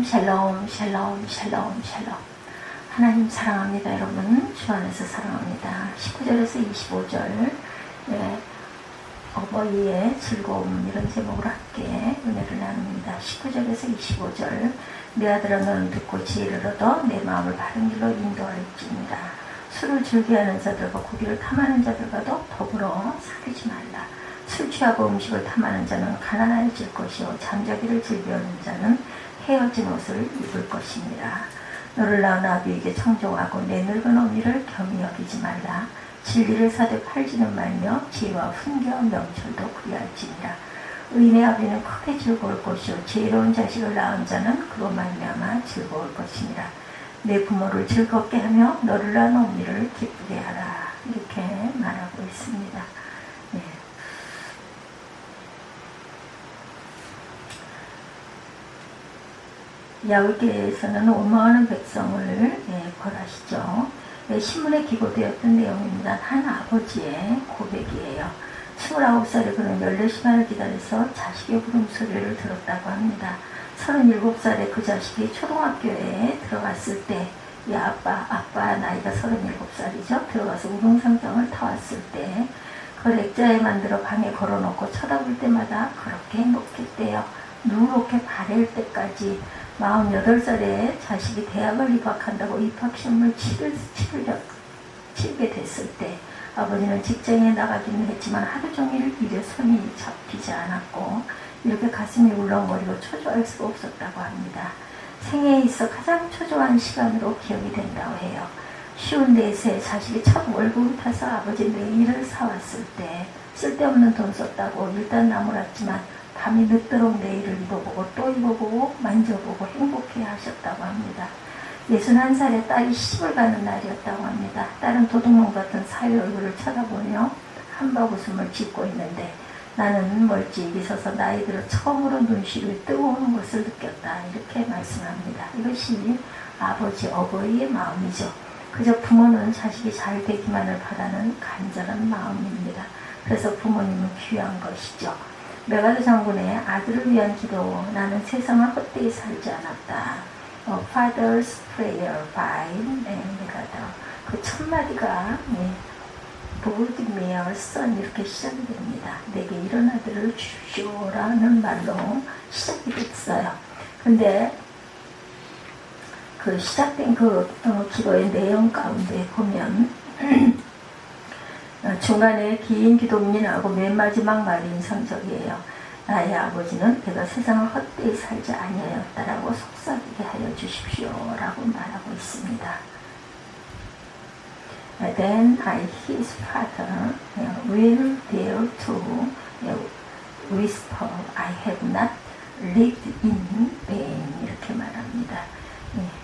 샬롬 샬롬 샬롬 샬롬. 하나님 사랑합니다. 여러분 주 안에서 사랑합니다. 19절에서 25절 어버이의 즐거움 이런 제목으로 함께 은혜를 나눕니다. 19절에서 25절. 내 아들아 너는 듣고 지혜를 얻어 내 마음을 바른 길로 인도할지니라. 술을 즐겨하는 자들과 고기를 탐하는 자들과도 더불어 사귀지 말라. 술 취하고 음식을 탐하는 자는 가난해질 것이요 잠자기를 즐겨하는 자는 헤어진 옷을 입을 것이니라. 너를 낳은 아비에게 청종하고 내 늙은 어미를 겸히 여기지 말라. 진리를 사되 팔지는 말며 지혜와 훈계와 명철도 구리할지니라. 의인의 아비는 크게 즐거울 것이요 지혜로운 자식을 낳은 자는 그로 말미암아 즐거울 것이니라. 내 부모를 즐겁게 하며 너를 낳은 어미를 기쁘게 하라. 이렇게 말하고 있습니다. 네. 야훼께서는 원망하는 백성을 벌하시죠. 신문에 기고되었던 내용입니다. 한 아버지의 고백이에요. 29살에 그는 14시간을 기다려서 자식의 울음소리를 들었다고 합니다. 37살에 그 자식이 초등학교에 들어갔을 때 이 아빠 나이가 37살이죠. 들어가서 우동상장을 타왔을 때 그걸 액자에 만들어 방에 걸어놓고 쳐다볼 때마다 그렇게 행복했대요. 누렇게 바랄 때까지 48살에 자식이 대학을 입학한다고 입학시험을 치르게 됐을 때 아버지는 직장에 나가기는 했지만 하루 종일 일에 손이 잡히지 않았고 이렇게 가슴이 울렁거리고 초조할 수가 없었다고 합니다. 생애에 있어 가장 초조한 시간으로 기억이 된다고 해요. 쉬운 데에서 자식이 첫 월급을 타서 아버지 내일을 사왔을 때 쓸데없는 돈 썼다고 일단 나무랐지만 밤이 늦도록 내일을 입어보고 또 입어보고 만져보고 행복해 하셨다고 합니다. 61살에 딸이 시집을 가는 날이었다고 합니다. 딸은 도둑놈 같은 사위 얼굴을 쳐다보며 한박 웃음을 짓고 있는데 나는 멀찍이 서서 나이 들어 처음으로 눈시를 뜨거운 것을 느꼈다. 이렇게 말씀합니다. 이것이 아버지 어버이의 마음이죠. 그저 부모는 자식이 잘 되기만을 바라는 간절한 마음입니다. 그래서 부모님은 귀한 것이죠. 메가드 장군의 아들을 위한 기도. 나는 세상을 헛되이 살지 않았다. Father's Prayer by 메가드. 그 첫 마디가 Lord me a son 이렇게 시작이 됩니다. 내게 이런 아들을 주시오라는 말로 시작이 됐어요. 근데 그 시작된 그 기도의 내용 가운데 보면 중간에 긴 기도문이 나오고 맨 마지막 말이 인상적이에요. 나의 아버지는 내가 세상을 헛되이 살지 아니하였다라고 속삭이게 하여 주십시오라고 말하고 있습니다. Then his father will dare to whisper, I have not lived in vain 이렇게 말합니다.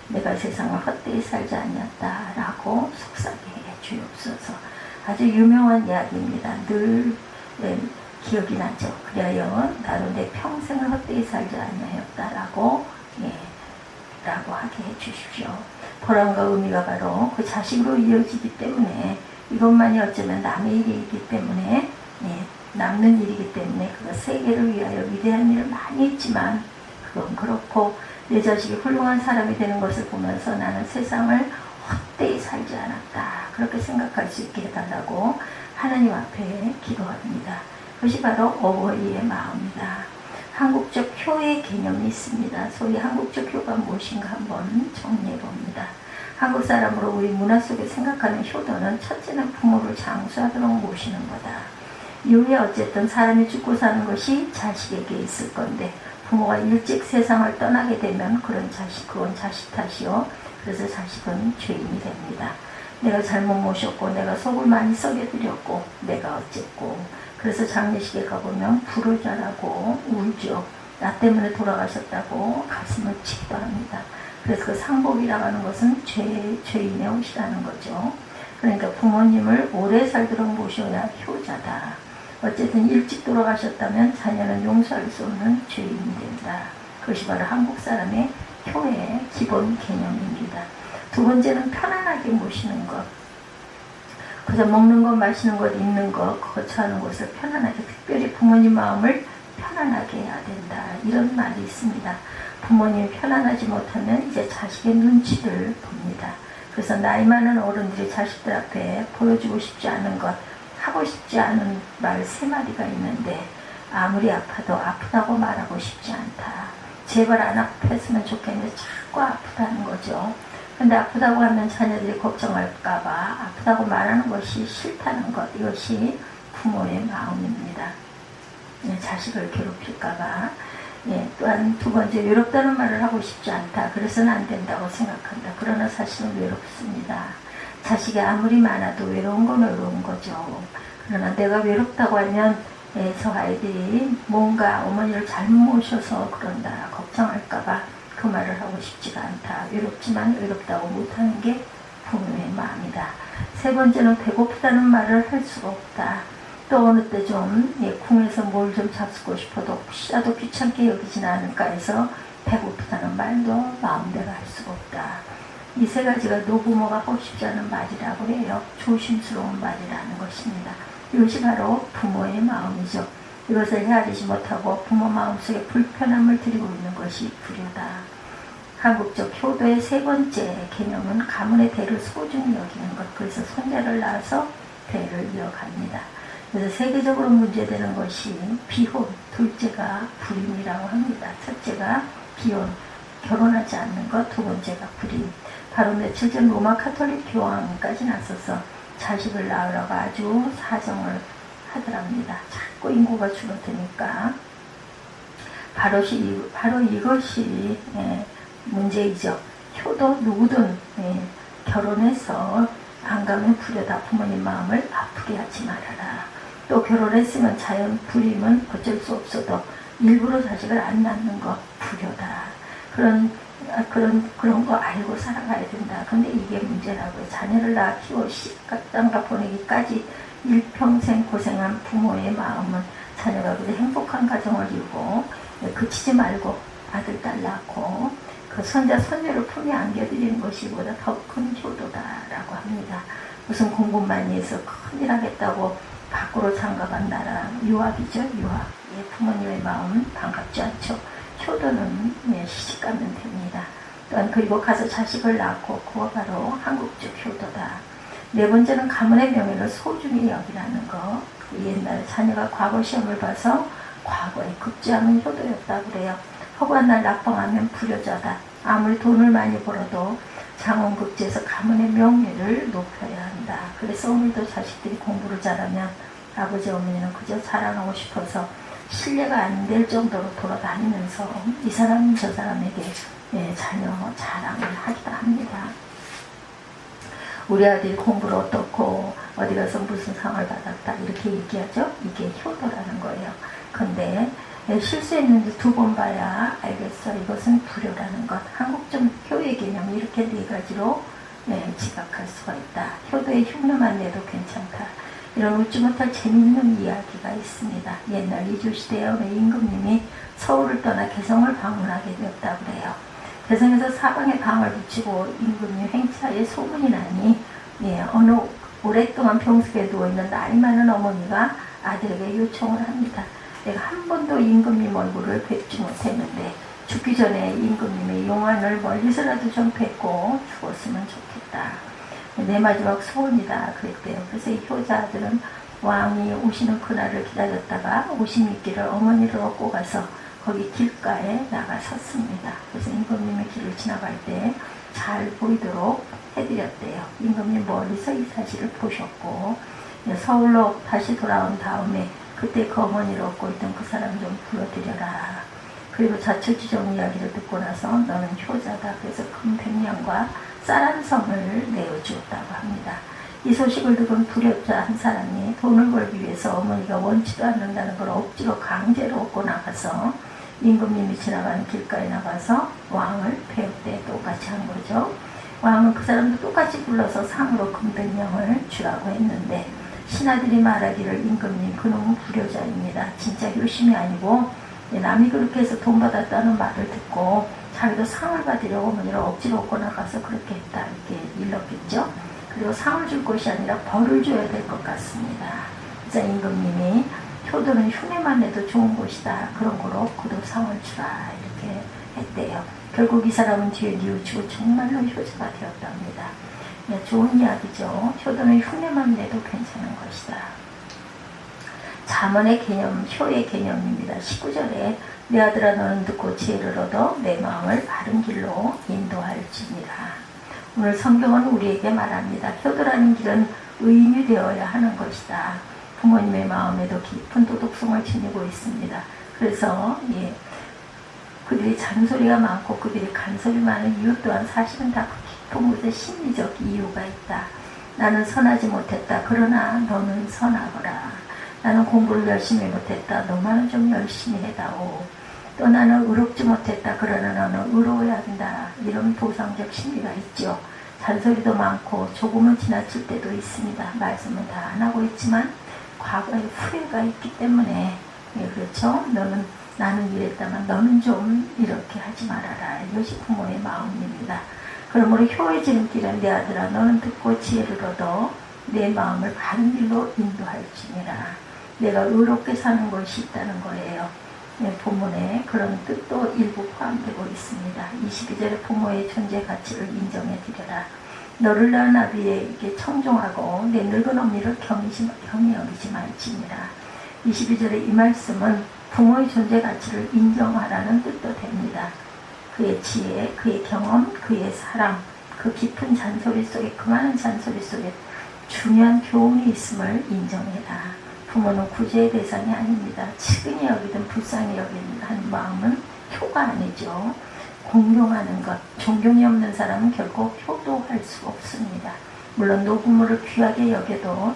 내가 세상을 헛되이 살지 아니었다라고 속삭이게 주옵소서. 아주 유명한 이야기입니다. 늘 기억이 나죠. 그래요 나도 내 평생을 헛되이 살지 아니하였다라고 라고 하게 해주십시오. 보람과 의미가 바로 그 자식으로 이어지기 때문에 이것만이 어쩌면 남의 일이기 때문에 남는 일이기 때문에 그가 세계를 위하여 위대한 일을 많이 했지만 그건 그렇고 내 자식이 훌륭한 사람이 되는 것을 보면서 나는 세상을 헛되이 살지 않았다. 그렇게 생각할 수 있게 해달라고 하나님 앞에 기도합니다. 그것이 바로 어버이의 마음이다. 한국적 효의 개념이 있습니다. 소위 한국적 효가 무엇인가 한번 정리해 봅니다. 한국 사람으로 우리 문화 속에 생각하는 효도는 첫째는 부모를 장수하도록 모시는 거다. 이후에 어쨌든 사람이 죽고 사는 것이 자식에게 있을 건데 부모가 일찍 세상을 떠나게 되면 그건 자식 탓이요. 그래서 자식은 죄인이 됩니다. 내가 잘못 모셨고 내가 속을 많이 썩여드렸고 내가 어쨌고 그래서 장례식에 가보면 부르자라고 울죠. 나 때문에 돌아가셨다고 가슴을 치기도 합니다. 그래서 그 상복이라고 하는 것은 죄인의 옷이라는 거죠. 그러니까 부모님을 오래 살도록 모셔야 효자다. 어쨌든 일찍 돌아가셨다면 자녀는 용서할 수 없는 죄인이 된다. 그것이 바로 한국 사람의 효의 기본 개념입니다. 두 번째는 편안하게 모시는 것. 그저 먹는 것, 마시는 것, 입는 것, 거처하는 것을 편안하게 특별히 부모님 마음을 편안하게 편안하게 해야 된다. 이런 말이 있습니다. 부모님이 편안하지 못하면 이제 자식의 눈치를 봅니다. 그래서 나이 많은 어른들이 자식들 앞에 보여주고 싶지 않은 것, 하고 싶지 않은 말 3마디가 있는데 아무리 아파도 아프다고 말하고 싶지 않다. 제발 안 아팠으면 좋겠는데 자꾸 아프다는 거죠. 근데 아프다고 하면 자녀들이 걱정할까봐 아프다고 말하는 것이 싫다는 것, 이것이 부모의 마음입니다. 자식을 괴롭힐까봐. 또한 2번째, 외롭다는 말을 하고 싶지 않다. 그래서는 안 된다고 생각한다. 그러나 사실은 외롭습니다. 자식이 아무리 많아도 외로운 건 외로운 거죠. 그러나 내가 외롭다고 하면 저 아이들이 뭔가 어머니를 잘못 모셔서 그런다 걱정할까봐 그 말을 하고 싶지가 않다. 외롭지만 외롭다고 못하는 게 부모의 마음이다. 3번째는 배고프다는 말을 할 수가 없다. 또 어느 때 좀 궁에서 뭘 좀 잡수고 싶어도 혹시라도 귀찮게 여기지는 않을까 해서 배고프다는 말도 마음대로 할 수가 없다. 이 3가지가 노부모가 하고 싶지 않은 말이라고 해요. 조심스러운 말이라는 것입니다. 이것이 바로 부모의 마음이죠. 이것을 헤아리지 못하고 부모 마음속에 불편함을 드리고 있는 것이 불효다. 한국적 효도의 3번째 개념은 가문의 대를 소중히 여기는 것. 그래서 손자를 낳아서 대를 이어갑니다. 그래서 세계적으로 문제되는 것이 비혼, 둘째가 불임이라고 합니다. 첫째가 비혼, 결혼하지 않는 것, 2번째가 불임. 바로 며칠 전 로마 카톨릭 교황까지 나서서 자식을 낳으라고 아주 사정을 하더랍니다. 자꾸 인구가 줄어드니까. 바로 이것이 문제이죠. 효도 누구든 결혼해서 안 가면 불효다. 부모님 마음을 아프게 하지 말아라. 또 결혼했으면 자연 불임은 어쩔 수 없어도 일부러 자식을 안 낳는 것 불효다. 그런 거 알고 살아가야 된다. 근데 이게 문제라고요. 자녀를 낳아 키워 땅가 보내기까지 일평생 고생한 부모의 마음은 자녀가 그래 행복한 가정을 이루고 그치지 말고 아들, 딸 낳고 그 손자, 손녀를 품에 안겨드리는 것이 보다 더 큰 효도다라고 합니다. 무슨 공부 많이 해서 큰일 하겠다고 밖으로 장가간 나라, 유학이죠. 유학. 부모님의 마음은 반갑지 않죠. 효도는 시집가면 됩니다. 또한 그리고 가서 자식을 낳고 그거 바로 한국적 효도다. 4번째는 가문의 명예를 소중히 여기라는 거. 옛날에 자녀가 과거 시험을 봐서 과거에 급제하는 효도였다고 그래요. 허구한 날 낙방하면 불효자다. 아무리 돈을 많이 벌어도 장원급제에서 가문의 명예를 높여야 한다. 그래서 오늘도 자식들이 공부를 잘하면 아버지 어머니는 그저 자랑하고 싶어서 신뢰가 안 될 정도로 돌아다니면서 이 사람은 저 사람에게 자녀 자랑을 하기도 합니다. 우리 아들이 공부를 어떻고 어디 가서 무슨 상을 받았다 이렇게 얘기하죠. 이게 효도라는 거예요. 근데 실수했는데 2번 봐야 알겠어. 이것은 불효라는 것. 한국적 효의 개념이 이렇게 4가지로 지각할 수가 있다. 효도의 흉내만 내도 괜찮다. 이런 웃지 못할 재미있는 이야기가 있습니다. 옛날 이주시대에 어느 임금님이 서울을 떠나 개성을 방문하게 되었다고 그래요. 개성에서 사방에 방을 붙이고 임금님 행차에 소문이 나니 어느 오랫동안 병석에 누워있는 나이 많은 어머니가 아들에게 요청을 합니다. 내가 한 번도 임금님 얼굴을 뵙지 못했는데 죽기 전에 임금님의 용안을 멀리서라도 좀 뵙고 죽었으면 좋겠다. 내 마지막 소원이다 그랬대요. 그래서 이 효자들은 왕이 오시는 그날을 기다렸다가 오심 있기를 어머니를 얻고 가서 거기 길가에 나가 섰습니다. 그래서 임금님의 길을 지나갈 때 잘 보이도록 해드렸대요. 임금님 멀리서 이 사실을 보셨고 서울로 다시 돌아온 다음에 그때 그 어머니를 얻고 있던 그 사람 좀 불러드려라. 그리고 자초지종 이야기를 듣고 나서 너는 효자다. 그래서 큰 백량과 쌀 한 성을 내어주었다고 합니다. 이 소식을 듣은 불효자 한 사람이 돈을 벌기 위해서 어머니가 원치도 않는다는 걸 억지로 강제로 얻고 나가서 임금님이 지나가는 길가에 나가서 왕을 배웠대. 똑같이 한 거죠. 왕은 그 사람도 똑같이 불러서 상으로 금백령을 주라고 했는데 신하들이 말하기를 임금님 그놈은 불효자입니다. 진짜 효심이 아니고 남이 그렇게 해서 돈 받았다는 말을 듣고 자기도 상을 받으려고 어머니를 억지로 얻고 나가서 그렇게 했다 이렇게 일렀겠죠. 그리고 상을 줄 것이 아니라 벌을 줘야 될 것 같습니다. 그래서 임금님이 효도는 흉내만 내도 좋은 것이다. 그런 거로 구도상을 주라. 이렇게 했대요. 결국 이 사람은 뒤에 뉘우치고 정말로 효자가 되었답니다. 네, 좋은 이야기죠. 효도는 흉내만 내도 괜찮은 것이다. 잠언의 개념, 효의 개념입니다. 19절에 내 아들아 너는 듣고 지혜를 얻어 내 마음을 바른 길로 인도할지니라. 오늘 성경은 우리에게 말합니다. 효도라는 길은 의인이 되어야 하는 것이다. 부모님의 마음에도 깊은 도덕성을 지니고 있습니다. 그래서 그들이 잔소리가 많고 그들이 간섭이 많은 이유 또한 사실은 다 깊은 곳에 심리적 이유가 있다. 나는 선하지 못했다. 그러나 너는 선하거라. 나는 공부를 열심히 못했다. 너만은 좀 열심히 해다오. 또 나는 의롭지 못했다. 그러나 너는 의로워야 한다. 이런 보상적 심리가 있죠. 잔소리도 많고 조금은 지나칠 때도 있습니다. 말씀은 다 안 하고 있지만 과거에 후회가 있기 때문에 그렇죠. 나는 이랬다만 너는 좀 이렇게 하지 말아라. 이것이 부모의 마음입니다. 그러므로 효의 지름길은 내 아들아 너는 듣고 지혜를 얻어 내 마음을 바른 길로 인도할지니라. 내가 의롭게 사는 것이 있다는 거예요. 본문에 그런 뜻도 일부 포함되고 있습니다. 22절에 부모의 존재 가치를 인정해 드려라. 너를 낳은 아비에게 청종하고 내 늙은 어미를 경히 여기지 말지니라. 22절에 이 말씀은 부모의 존재 가치를 인정하라는 뜻도 됩니다. 그의 지혜, 그의 경험, 그의 사랑, 그 깊은 잔소리 속에, 그 많은 잔소리 속에 중요한 교훈이 있음을 인정해라. 부모는 구제의 대상이 아닙니다. 측은히 여기든 불쌍히 여기든 한 마음은 효가 아니죠. 공경하는 것, 존경이 없는 사람은 결국 효도할 수 없습니다. 물론 노부모를 귀하게 여겨도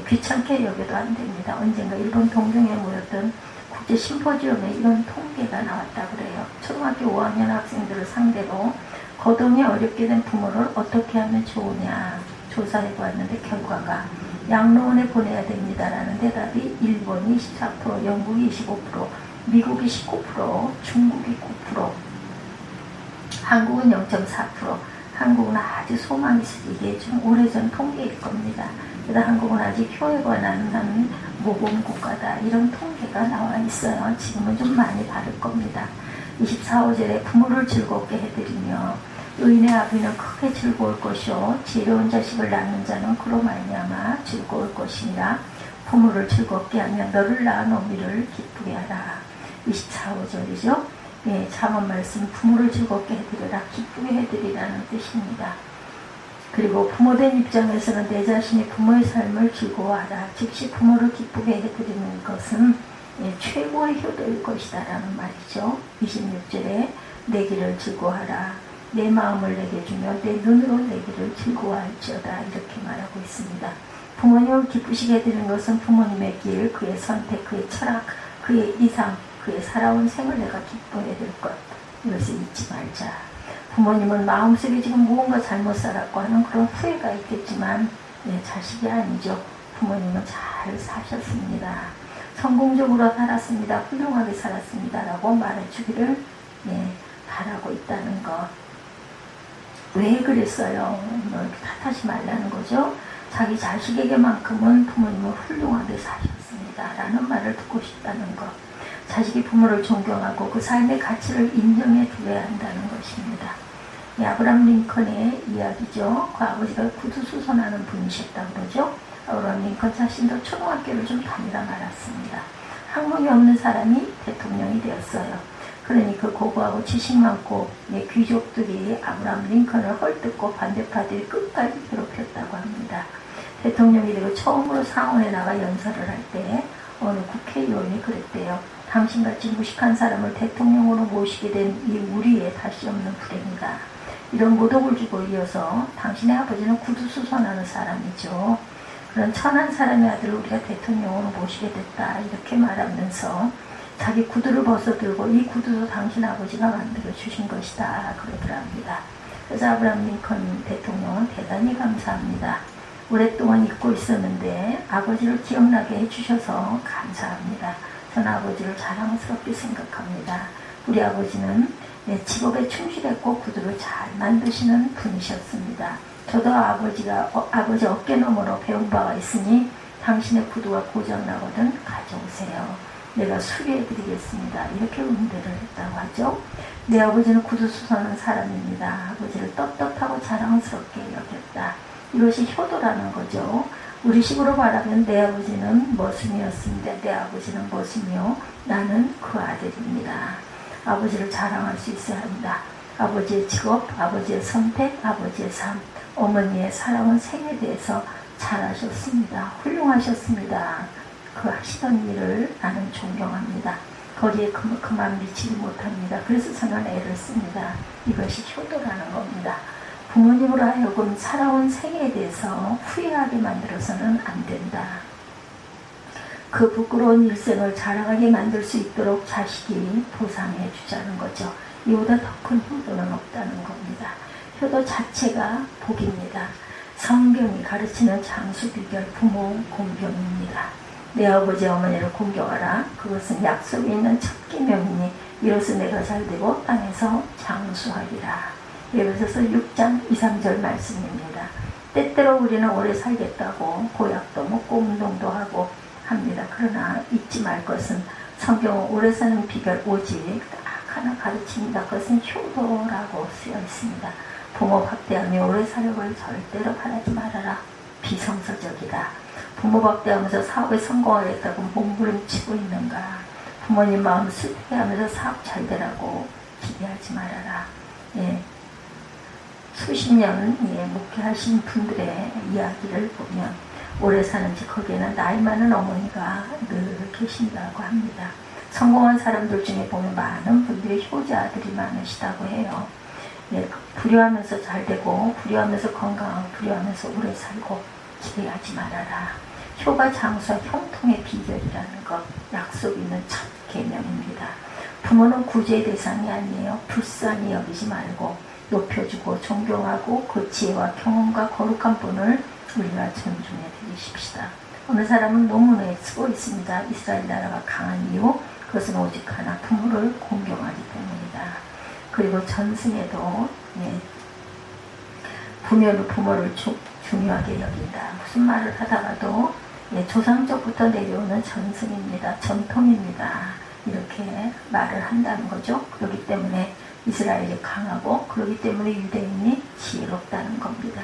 귀찮게 여겨도 안 됩니다. 언젠가 일본 동경에 모였던 국제 심포지엄에 이런 통계가 나왔다 그래요. 초등학교 5학년 학생들을 상대로 거동이 어렵게 된 부모를 어떻게 하면 좋으냐 조사해 보았는데 결과가 양로원에 보내야 됩니다라는 대답이 일본이 24%, 영국이 25%, 미국이 19%, 중국이 9%, 한국은 0.4%, 한국은 아주 소망이 있으니 이게 좀 오래전 통계일 겁니다. 그래서 한국은 아직 효에 관한 모범 국가다 이런 통계가 나와 있어요. 지금은 좀 많이 다를 겁니다. 24호절에 부모를 즐겁게 해드리며 의인의 아비는 크게 즐거울 것이요 지혜로운 자식을 낳는 자는 그로 말미암아 즐거울 것이니라. 부모를 즐겁게 하며 너를 낳은 어미를 기쁘게 하라. 24호절이죠. 잠언 말씀 부모를 즐겁게 해드리라, 기쁘게 해드리라는 뜻입니다. 그리고 부모된 입장에서는 내 자신이 부모의 삶을 즐거워하라. 즉시 부모를 기쁘게 해드리는 것은 최고의 효도일 것이다 라는 말이죠. 26절에 내 길을 즐거워하라. 내 마음을 내게 주며 내 눈으로 내 길을 즐거워할지어다 이렇게 말하고 있습니다. 부모님을 기쁘시게 해드리는 것은 부모님의 길, 그의 선택, 그의 철학, 그의 이상, 그의 살아온 생을 내가 기뻐해야 될 것. 이것을 잊지 말자. 부모님은 마음속에 지금 무언가 잘못 살았고 하는 그런 후회가 있겠지만 자식이 아니죠. 부모님은 잘 사셨습니다. 성공적으로 살았습니다. 훌륭하게 살았습니다. 라고 말해주기를 바라고 있다는 것. 왜 그랬어요? 이렇게 탓하지 말라는 거죠. 자기 자식에게만큼은 부모님은 훌륭하게 사셨습니다. 라는 말을 듣고 싶다는 것. 자식이 부모를 존경하고 그 삶의 가치를 인정해 줘야 한다는 것입니다. 아브라함 링컨의 이야기죠. 그 아버지가 구두수선하는 분이셨다고 그러죠. 아브라함 링컨 자신도 초등학교를 좀 다니다 말았습니다. 학문이 없는 사람이 대통령이 되었어요. 그러니 그 고고하고 지식 많고 귀족들이 아브라함 링컨을 헐뜯고 반대파들이 끝까지 괴롭혔다고 합니다. 대통령이 되고 처음으로 상원에 나가 연설을 할 때 어느 국회의원이 그랬대요. 당신같이 무식한 사람을 대통령으로 모시게 된 이 우리의 다시 없는 불행이다. 이런 모독을 주고 이어서 당신의 아버지는 구두수선하는 사람이죠. 그런 천한 사람의 아들을 우리가 대통령으로 모시게 됐다. 이렇게 말하면서 자기 구두를 벗어들고 이 구두도 당신 아버지가 만들어 주신 것이다. 그러더랍니다. 그래서 아브라함 링컨 대통령은 대단히 감사합니다. 오랫동안 잊고 있었는데 아버지를 기억나게 해주셔서 감사합니다. 저는 아버지를 자랑스럽게 생각합니다. 우리 아버지는 직업에 충실했고 구두를 잘 만드시는 분이셨습니다. 저도 아버지 어깨너머로 배운 바가 있으니 당신의 구두가 고장나거든 가져오세요. 내가 수리해드리겠습니다. 이렇게 응대를 했다고 하죠. 내 아버지는 구두 수선한 사람입니다. 아버지를 떳떳하고 자랑스럽게 여겼다. 이것이 효도라는 거죠. 우리식으로 말하면 내 아버지는 머슴이었습니다. 내 아버지는 머슴이요. 나는 그 아들입니다. 아버지를 자랑할 수 있어야 합니다. 아버지의 직업, 아버지의 선택, 아버지의 삶, 어머니의 사랑은 생에 대해서 잘하셨습니다. 훌륭하셨습니다. 그 하시던 일을 나는 존경합니다. 거기에 그만 미치지 못합니다. 그래서 저는 애를 씁니다. 이것이 효도라는 겁니다. 부모님으로 하여금 살아온 생애에 대해서 후회하게 만들어서는 안 된다. 그 부끄러운 일생을 자랑하게 만들 수 있도록 자식이 보상해 주자는 거죠. 이보다 더 큰 효도는 없다는 겁니다. 효도 자체가 복입니다. 성경이 가르치는 장수 비결 부모 공경입니다. 내 아버지 어머니를 공경하라. 그것은 약속이 있는 첫 계명이니 이로써 내가 잘되고 땅에서 장수하리라. 에베소서 6장 2, 3절 말씀입니다. 때때로 우리는 오래 살겠다고 고약도 먹고 운동도 하고 합니다. 그러나 잊지 말 것은 성경은 오래 사는 비결 오직 딱 하나 가르칩니다. 그것은 효도라고 쓰여 있습니다. 부모 박대하며 오래 사력을 절대로 바라지 말아라. 비성서적이다. 부모 박대하면서 사업에 성공하겠다고 몸부림치고 있는가. 부모님 마음 슬프게 하면서 사업 잘 되라고 기대하지 말아라. 예. 수십 년 목회하신 분들의 이야기를 보면 오래 사는지 거기에는 나이 많은 어머니가 늘 계신다고 합니다. 성공한 사람들 중에 보면 많은 분들이 효자들이 많으시다고 해요. 예, 불효하면서 잘 되고 불효하면서 건강하고 불효하면서 오래 살고 기대하지 말아라. 효가 장수와 형통의 비결이라는 것, 약속 있는 첫 계명입니다. 부모는 구제의 대상이 아니에요. 불쌍히 여기지 말고 높여주고 존경하고 그 지혜와 경험과 거룩한 분을 우리가 존중해 드리십시다. 어느 사람은 논문에 쓰고 있습니다. 이스라엘 나라가 강한 이유, 그것은 오직 하나, 부모를 공경하기 때문이다. 그리고 전승에도 부모를 중요하게 여긴다. 무슨 말을 하다가도 조상적부터 내려오는 전승입니다. 전통입니다. 이렇게 말을 한다는 거죠. 그렇기 때문에 이스라엘이 강하고 그렇기 때문에 유대인이 지혜롭다는 겁니다.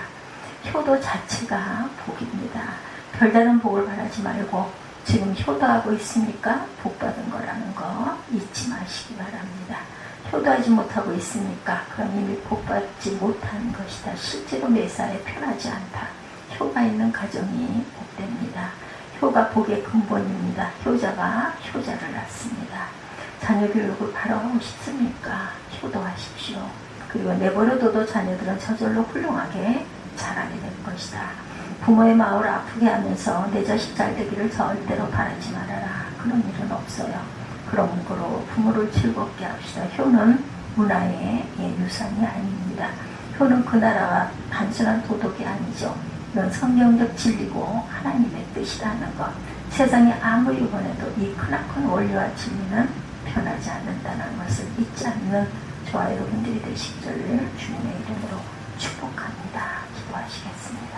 효도 자체가 복입니다. 별다른 복을 바라지 말고 지금 효도하고 있으니까 복받은 거라는 거 잊지 마시기 바랍니다. 효도하지 못하고 있으니까 그럼 이미 복받지 못한 것이다. 실제로 매사에 편하지 않다. 효가 있는 가정이 복됩니다. 효가 복의 근본입니다. 효자가 효자를 낳습니다. 자녀 교육을 바로 하고 싶습니까? 효도하십시오. 그리고 내버려둬도 자녀들은 저절로 훌륭하게 자라게 될 것이다. 부모의 마음을 아프게 하면서 내 자식 잘 되기를 절대로 바라지 말아라. 그런 일은 없어요. 그러므로 부모를 즐겁게 합시다. 효는 문화의 유산이 아닙니다. 효는 그 나라가 단순한 도덕이 아니죠. 이건 성경적 진리고 하나님의 뜻이라는 것. 세상이 아무리 원해도 이 크나큰 원리와 진리는 변하지 않는다는 것을 잊지 않는 저와 여러분들이 되시기를 주님의 이름으로 축복합니다. 기도하시겠습니다.